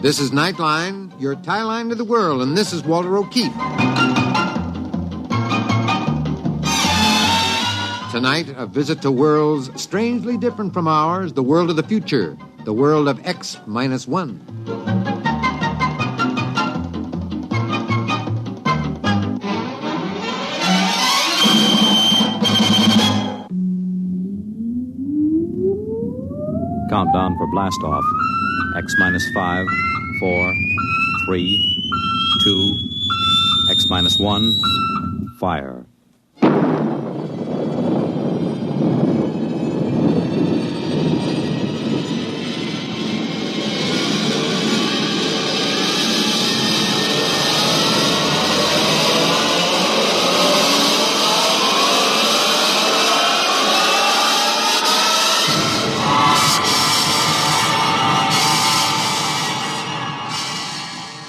This is Nightline, your tie line to the world, and this is Walter O'Keefe. Tonight, a visit to worlds strangely different from ours, the world of the future, the world of X-1. Countdown for blast-off. X-5, 4, 3, 2, X-1, fire.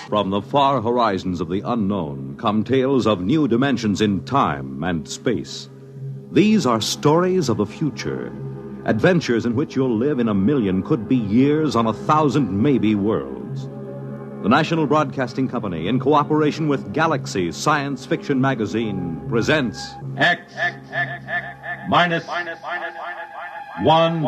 From the far horizons of the unknown come tales of new dimensions in time and space. These are stories of the future, adventures in which you'll live in a million, could be years, on 1,000 maybe worlds. The National Broadcasting Company, in cooperation with Galaxy Science Fiction Magazine, presents X minus 1.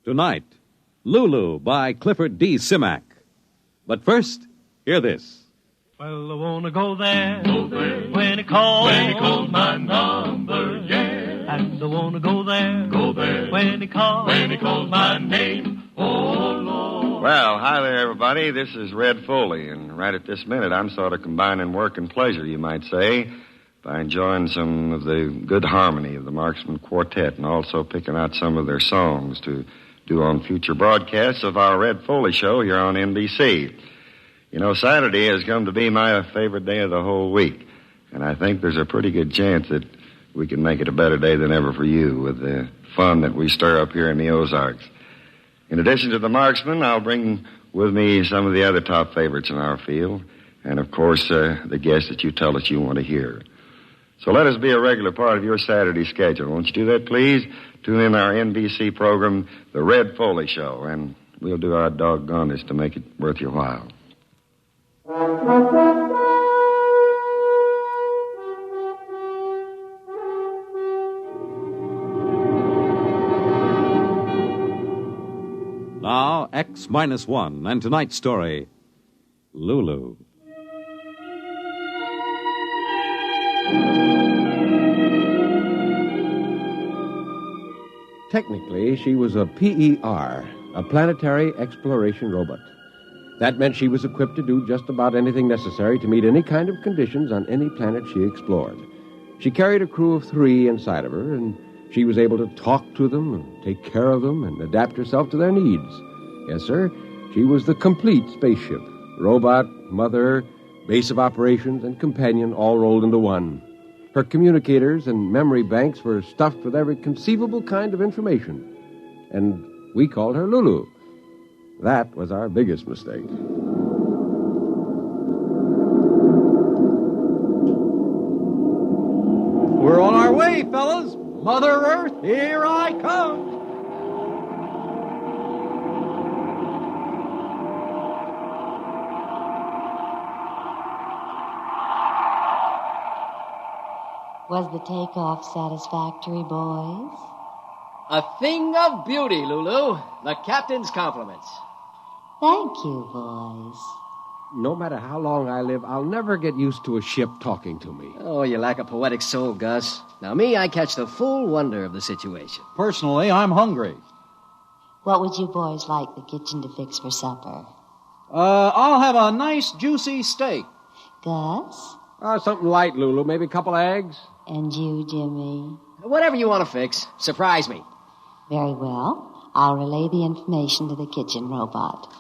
Tonight, Lulu by Clifford D. Simak. But first, hear this. Well, I want to go there when it calls my number, yeah. And I want to go there when it calls my name, oh, Lord. Well, hi there, everybody. This is Red Foley, and right at this minute, I'm sort of combining work and pleasure, you might say, by enjoying some of the good harmony of the Marksman Quartet and also picking out some of their songs to do on future broadcasts of our Red Foley show here on NBC. You know, Saturday has come to be my favorite day of the whole week, and I think there's a pretty good chance that we can make it a better day than ever for you with the fun that we stir up here in the Ozarks. In addition to the Marksman, I'll bring with me some of the other top favorites in our field, and of course, the guests that you tell us you want to hear. So let us be a regular part of your Saturday schedule. Won't you do that, please? Tune in our NBC program, The Red Foley Show, and we'll do our doggonest to make it worth your while. Now, X-1, and tonight's story, Lulu. Technically, she was a PER, a planetary exploration robot. That meant she was equipped to do just about anything necessary to meet any kind of conditions on any planet she explored. She carried a crew of 3 inside of her, and she was able to talk to them and take care of them and adapt herself to their needs. Yes, sir, she was the complete spaceship. Robot, mother, base of operations, and companion all rolled into one. Her communicators and memory banks were stuffed with every conceivable kind of information. And we called her Lulu. That was our biggest mistake. We're on our way, fellas. Mother Earth, here I come. Was the takeoff satisfactory, boys? A thing of beauty, Lulu. The captain's compliments. Thank you, boys. No matter how long I live, I'll never get used to a ship talking to me. Oh, you lack a poetic soul, Gus. Now, me, I catch the full wonder of the situation. Personally, I'm hungry. What would you boys like the kitchen to fix for supper? I'll have a nice, juicy steak. Gus? Something light, Lulu. Maybe a couple eggs? And you, Jimmy? Whatever you want to fix. Surprise me. Very well. I'll relay the information to the kitchen robot.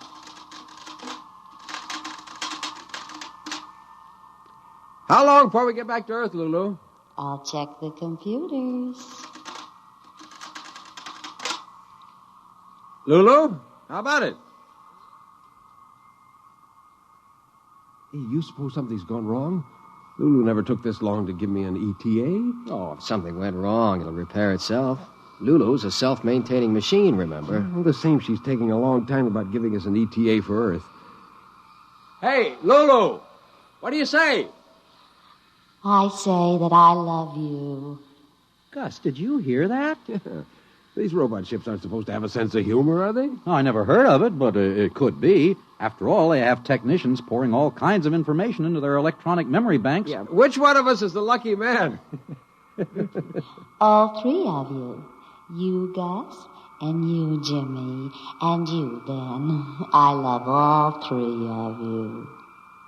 How long before we get back to Earth, Lulu? I'll check the computers. Lulu, how about it? Hey, you suppose something's gone wrong? Lulu never took this long to give me an ETA. Oh, if something went wrong, it'll repair itself. Lulu's a self-maintaining machine, remember? All the same, she's taking a long time about giving us an ETA for Earth. Hey, Lulu! What do you say? I say that I love you. Gus, did you hear that? These robot ships aren't supposed to have a sense of humor, are they? Oh, I never heard of it, but it could be. After all, they have technicians pouring all kinds of information into their electronic memory banks. Yeah, which one of us is the lucky man? All three of you. You, Gus, and you, Jimmy, and you, Ben. I love all three of you.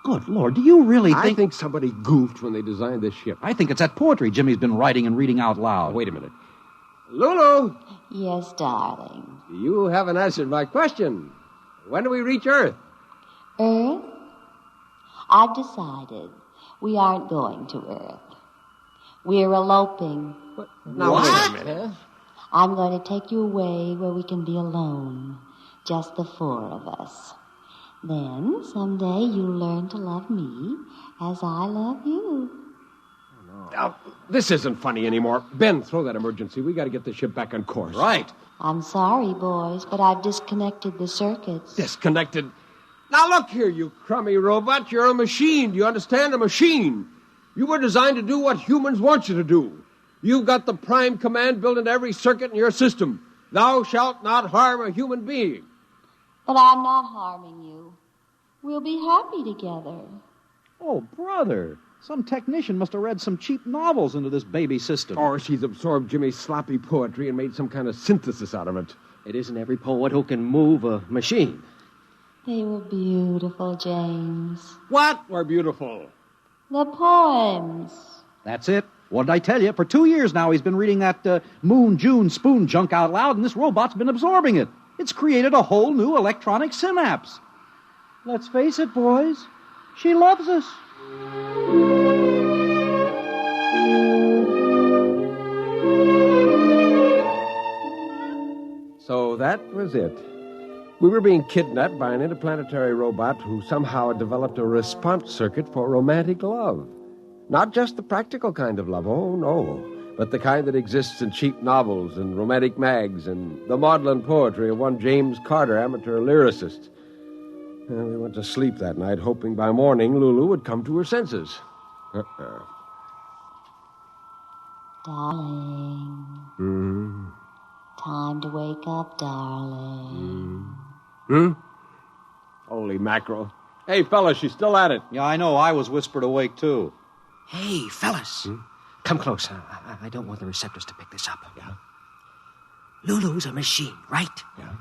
Good Lord, do you really I think somebody goofed when they designed this ship. I think it's that poetry Jimmy's been writing and reading out loud. Oh, wait a minute. Lulu! Yes, darling. You haven't answered my question. When do we reach Earth? Earth? I've decided we aren't going to Earth. We're eloping. Now, wait a minute. I'm going to take you away where we can be alone. Just the four of us. Then, someday, you'll learn to love me as I love you. Now, this isn't funny anymore. Ben, throw that emergency. We got to get the ship back on course. Right. I'm sorry, boys, but I've disconnected the circuits. Disconnected? Now, look here, you crummy robot. You're a machine. Do you understand? A machine. You were designed to do what humans want you to do. You've got the prime command built into every circuit in your system. Thou shalt not harm a human being. But I'm not harming you. We'll be happy together. Oh, brother. Some technician must have read some cheap novels into this baby system. Or she's absorbed Jimmy's sloppy poetry and made some kind of synthesis out of it. It isn't every poet who can move a machine. They were beautiful, James. What were beautiful? The poems. That's it. What did I tell you? For 2 years now, he's been reading that Moon June spoon junk out loud, and this robot's been absorbing it. It's created a whole new electronic synapse. Let's face it, boys. She loves us. So that was it. We were being kidnapped by an interplanetary robot who somehow had developed a response circuit for romantic love. Not just the practical kind of love, oh no, but the kind that exists in cheap novels and romantic mags and the maudlin poetry of one James Carter, amateur lyricist. We went to sleep that night, hoping by morning Lulu would come to her senses. Darling. Time to wake up, darling. Holy mackerel. Hey, fellas, she's still at it. Yeah, I know. I was whispered awake, too. Hey, fellas. Come close. I don't want the receptors to pick this up. Yeah? Lulu's a machine, right? Yeah.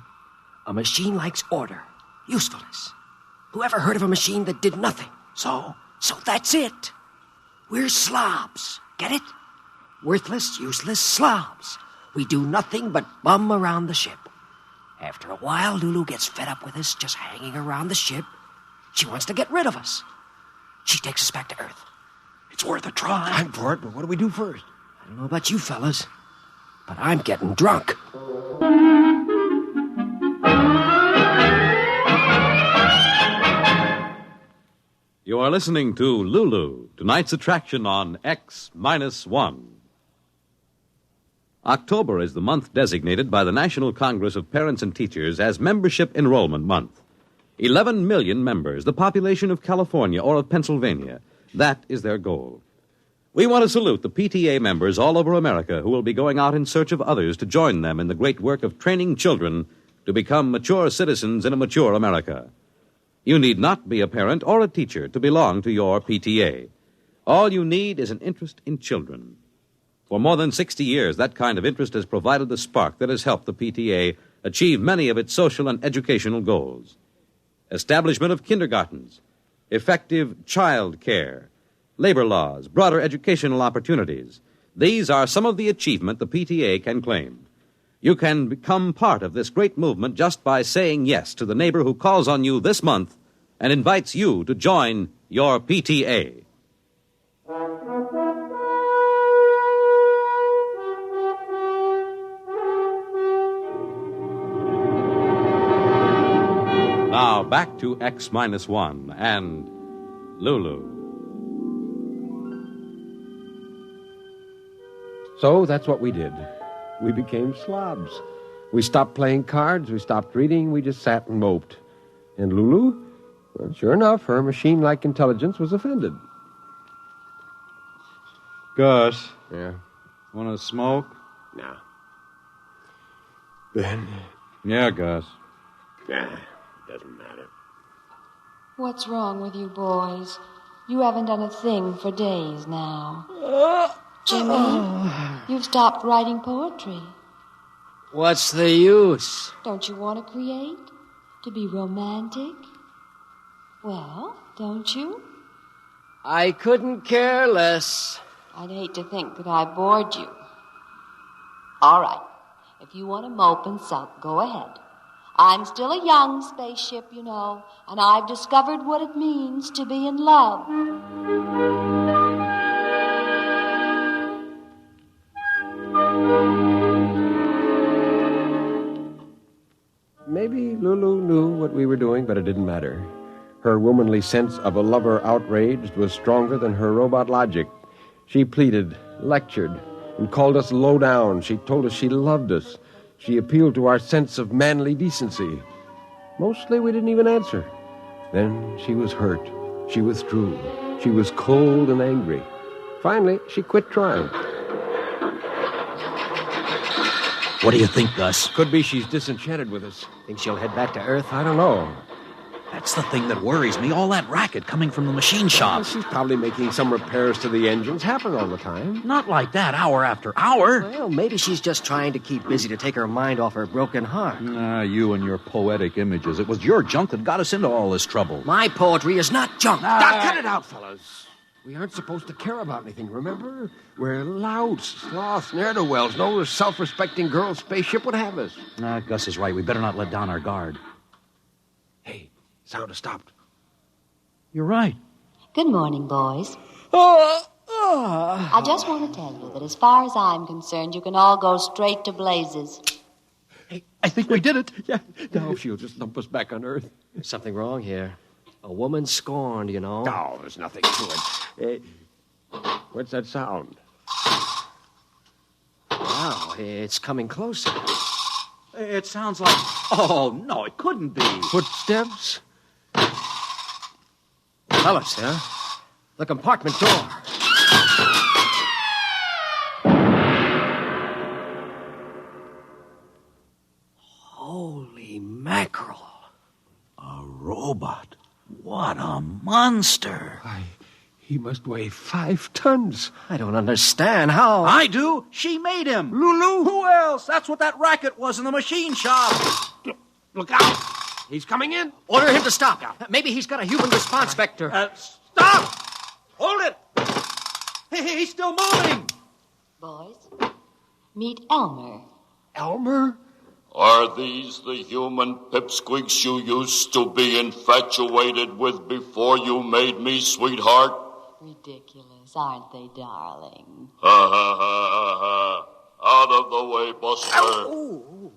A machine likes order, usefulness. Whoever heard of a machine that did nothing? So that's it. We're slobs. Get it? Worthless, useless slobs. We do nothing but bum around the ship. After a while, Lulu gets fed up with us just hanging around the ship. She wants to get rid of us. She takes us back to Earth. It's worth a try. I'm for it, but what do we do first? I don't know about you fellas, but I'm getting drunk. You are listening to Lulu, tonight's attraction on X-1. October is the month designated by the National Congress of Parents and Teachers as Membership Enrollment Month. 11 million members, the population of California or of Pennsylvania. That is their goal. We want to salute the PTA members all over America who will be going out in search of others to join them in the great work of training children to become mature citizens in a mature America. You need not be a parent or a teacher to belong to your PTA. All you need is an interest in children. For more than 60 years, that kind of interest has provided the spark that has helped the PTA achieve many of its social and educational goals. Establishment of kindergartens, effective child care, labor laws, broader educational opportunities. These are some of the achievement the PTA can claim. You can become part of this great movement just by saying yes to the neighbor who calls on you this month and invites you to join your PTA. Now, back to X-1 and Lulu. So that's what we did. We became slobs. We stopped playing cards, we stopped reading, we just sat and moped. And Lulu, well, sure enough, her machine-like intelligence was offended. Gus, Yeah? want to smoke? No. Ben? Yeah, Gus. Nah, doesn't matter. What's wrong with you boys? You haven't done a thing for days now. Jimmy, you've stopped writing poetry. What's the use? Don't you want to create? To be romantic? Well, don't you? I couldn't care less. I'd hate to think that I bored you. All right. If you want to mope and sulk, go ahead. I'm still a young spaceship, you know, and I've discovered what it means to be in love. Maybe Lulu knew what we were doing, but it didn't matter. Her womanly sense of a lover outraged was stronger than her robot logic. She pleaded, lectured, and called us low down. She told us she loved us. She appealed to our sense of manly decency. Mostly we didn't even answer. Then she was hurt. She withdrew. She was cold and angry. Finally, she quit trying. What do you think, Gus? Could be she's disenchanted with us. Think she'll head back to Earth? I don't know. That's the thing that worries me, all that racket coming from the machine Well, shop. she's probably making some repairs to the engines. Happen all the time. Not like that, hour after hour. Well, maybe she's just trying to keep busy to take her mind off her broken heart. You and your poetic images. It was your junk that got us into all this trouble. My poetry is not junk. Now, cut it out, fellas. We aren't supposed to care about anything, remember? We're louts, sloths, ne'er-do-wells. No self-respecting girl spaceship would have us. Gus is right. We better not let down our guard. Hey, sound has stopped. You're right. Good morning, boys. I just want to tell you that as far as I'm concerned, you can all go straight to blazes. Hey, I think we did it. Yeah, now she'll just lump us back on Earth. Something wrong here. A woman scorned, you know. Oh, there's nothing to it. What's that sound? Wow, it's coming closer. It sounds like... Oh, no, it couldn't be. Footsteps? Fellas, huh? The compartment door. Holy mackerel. A robot. What a monster. Why, he must weigh 5 tons. I don't understand how. I do. She made him. Lulu? Who else? That's what that racket was in the machine shop. Look out. He's coming in. Order him to stop. Maybe he's got a human response vector. Stop! Hold it! He's still moving. Boys, meet Elmer. Elmer? Are these the human pipsqueaks you used to be infatuated with before you made me, sweetheart? Ridiculous, aren't they, darling? Ha ha ha ha ha. Out of the way, Buster.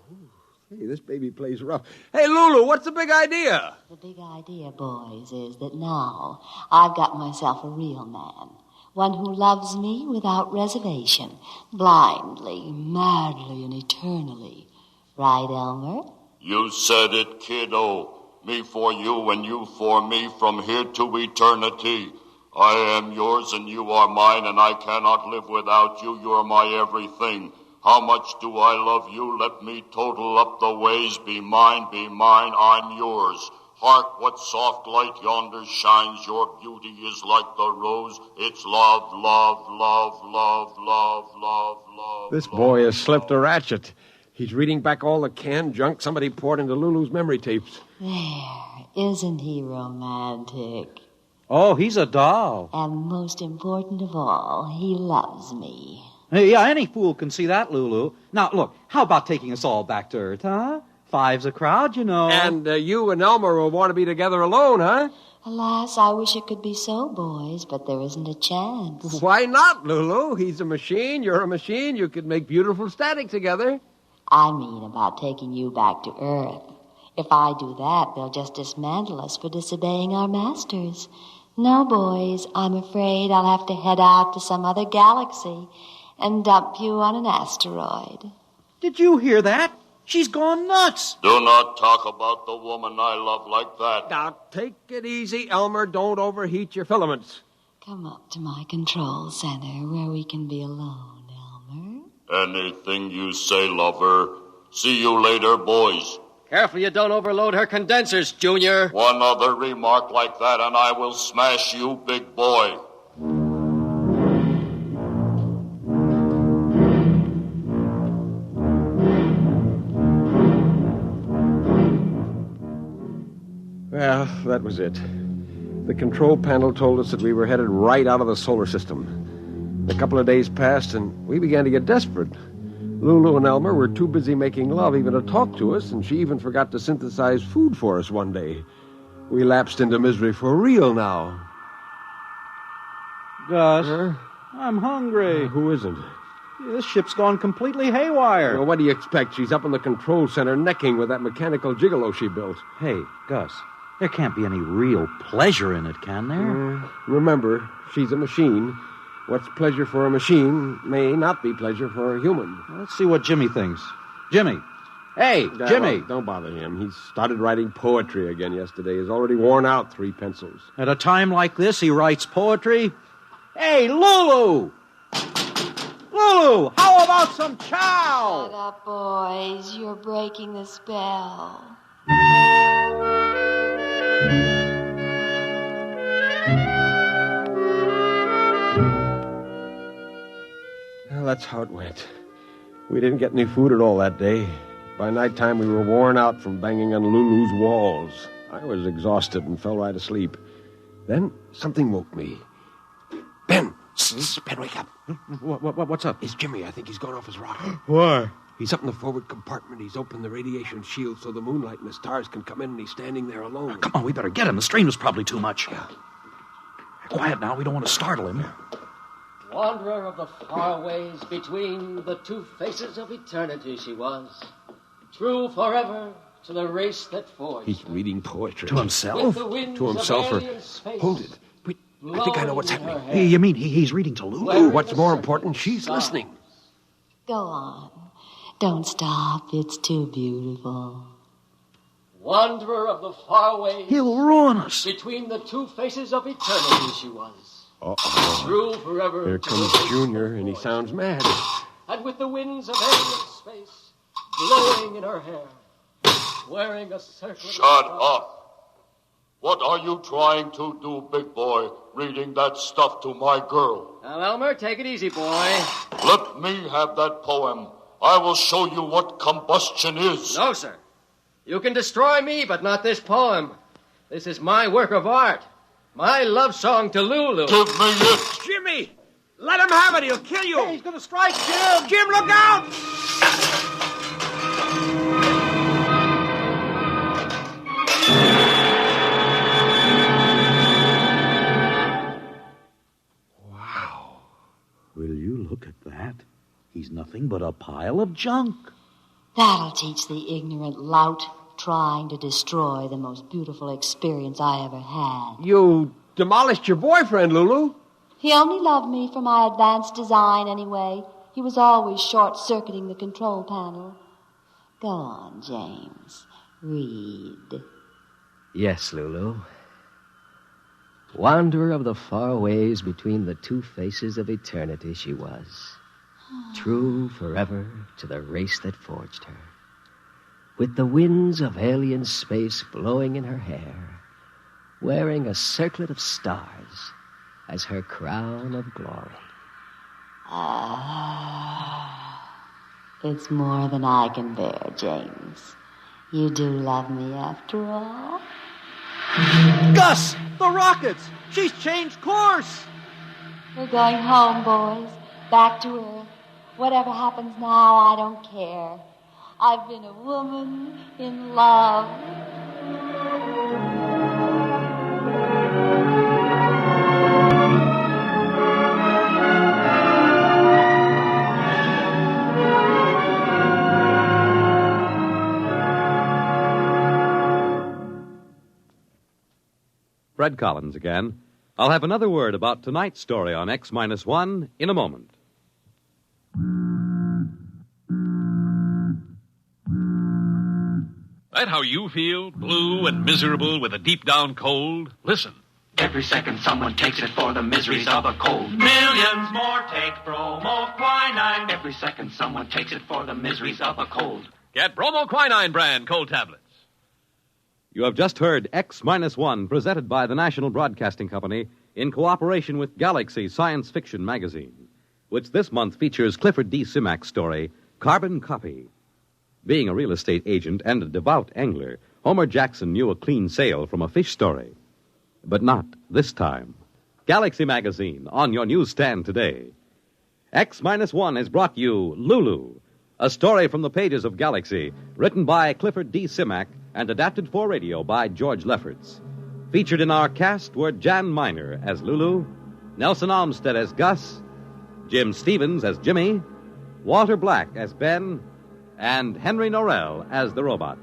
Hey, this baby plays rough. Hey, Lulu, what's the big idea? The big idea, boys, is that now I've got myself a real man. One who loves me without reservation, blindly, madly, and eternally. Right, Elmer? You said it, kiddo. Me for you and you for me from here to eternity. I am yours and you are mine, and I cannot live without you. You're my everything. How much do I love you? Let me total up the ways. Be mine, I'm yours. Hark, what soft light yonder shines. Your beauty is like the rose. It's love, love, love, love, love, love, love. This boy has slipped a ratchet. He's reading back all the canned junk somebody poured into Lulu's memory tapes. There, isn't he romantic? Oh, he's a doll. And most important of all, he loves me. Hey, yeah, any fool can see that, Lulu. Now, look, how about taking us all back to Earth, huh? 5's a crowd, you know. And you and Elmer will want to be together alone, huh? Alas, I wish it could be so, boys, but there isn't a chance. Why not, Lulu? He's a machine, you're a machine. You could make beautiful static together. I mean about taking you back to Earth. If I do that, they'll just dismantle us for disobeying our masters. No, boys, I'm afraid I'll have to head out to some other galaxy and dump you on an asteroid. Did you hear that? She's gone nuts. Do not talk about the woman I love like that. Now, take it easy, Elmer. Don't overheat your filaments. Come up to my control center where we can be alone, Elmer. Anything you say, lover. See you later, boys. Careful you don't overload her condensers, Junior. One other remark like that and I will smash you, big boy. Well, that was it. The control panel told us that we were headed right out of the solar system. A couple of days passed, and we began to get desperate. Lulu and Elmer were too busy making love even to talk to us, and she even forgot to synthesize food for us one day. We lapsed into misery for real now. Gus, I'm hungry. Who isn't? This ship's gone completely haywire. Well, what do you expect? She's up in the control center necking with that mechanical gigolo she built. Hey, Gus, there can't be any real pleasure in it, can there? Remember, she's a machine. What's pleasure for a machine may not be pleasure for a human. Let's see what Jimmy thinks. Jimmy. Hey, Jimmy. Don't bother him. He started writing poetry again yesterday. He's already worn out 3 pencils. At a time like this, he writes poetry? Hey, Lulu! Lulu, how about some chow? Shut up, boys. You're breaking the spell. Well, that's how it went. We didn't get any food at all that day. By nighttime, we were worn out from banging on Lulu's walls. I was exhausted and fell right asleep. Then something woke me. Ben! Ben, wake up. What's up? It's Jimmy. I think he's gone off his rocker. Why? He's up in the forward compartment. He's opened the radiation shield so the moonlight and the stars can come in, and he's standing there alone. Come on, we better get him. The strain was probably too much. Yeah. Quiet now. We don't want to startle him. Wanderer of the far ways between the two faces of eternity she was. True forever to the race that forged. He's reading poetry. To himself? To himself, or... Hold it. Wait, I think I know what's happening. Hey, you mean he's reading to Lulu? What's more important, she's listening. Go on. Don't stop. It's too beautiful. Wanderer of the far ways. He'll ruin us. Between the two faces of eternity she was. Uh-oh. True forever. Here comes Junior, and he sounds mad. And with the winds of alien space blowing in her hair, wearing a circlet. Shut up. What are you trying to do, big boy, reading that stuff to my girl? Now, Elmer, take it easy, boy. Let me have that poem. I will show you what combustion is. No, sir. You can destroy me, but not this poem. This is my work of art. My love song to Lulu. Give me it. Jimmy! Let him have it. He'll kill you. Hey, he's going to strike, Jim. Jim, look out! Wow. Will you look at that? He's nothing but a pile of junk. That'll teach the ignorant lout trying to destroy the most beautiful experience I ever had. You demolished your boyfriend, Lulu. He only loved me for my advanced design anyway. He was always short-circuiting the control panel. Go on, James. Read. Yes, Lulu. Wanderer of the far ways between the two faces of eternity she was. True forever to the race that forged her. With the winds of alien space blowing in her hair, wearing a circlet of stars as her crown of glory. It's more than I can bear, James. You do love me after all? Gus, the rockets! She's changed course! We're going home, boys. Back to Earth. Whatever happens now, I don't care. I've been a woman in love. Fred Collins again. I'll have another word about tonight's story on X-1 in a moment. That how you feel? Blue and miserable with a deep-down cold? Listen. Every second someone takes it for the miseries of a cold. Millions more take bromoquinine. Every second someone takes it for the miseries of a cold. Get bromoquinine brand cold tablets. You have just heard X-1, presented by the National Broadcasting Company in cooperation with Galaxy Science Fiction Magazine, which this month features Clifford D. Simak's story, Carbon Copy. Being a real estate agent and a devout angler, Homer Jackson knew a clean sail from a fish story. But not this time. Galaxy Magazine, on your newsstand today. X-1 has brought you Lulu, a story from the pages of Galaxy, written by Clifford D. Simak and adapted for radio by George Lefferts. Featured in our cast were Jan Miner as Lulu, Nelson Olmsted as Gus, Jim Stevens as Jimmy, Walter Black as Ben, and Henry Norrell as the robot.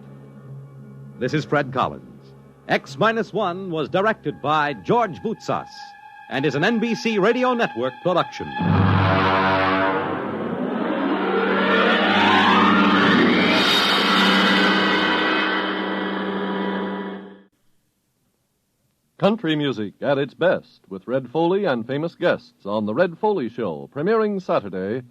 This is Fred Collins. X-1 was directed by George Voutsas and is an NBC Radio Network production. Country music at its best with Red Foley and famous guests on The Red Foley Show, premiering Saturday,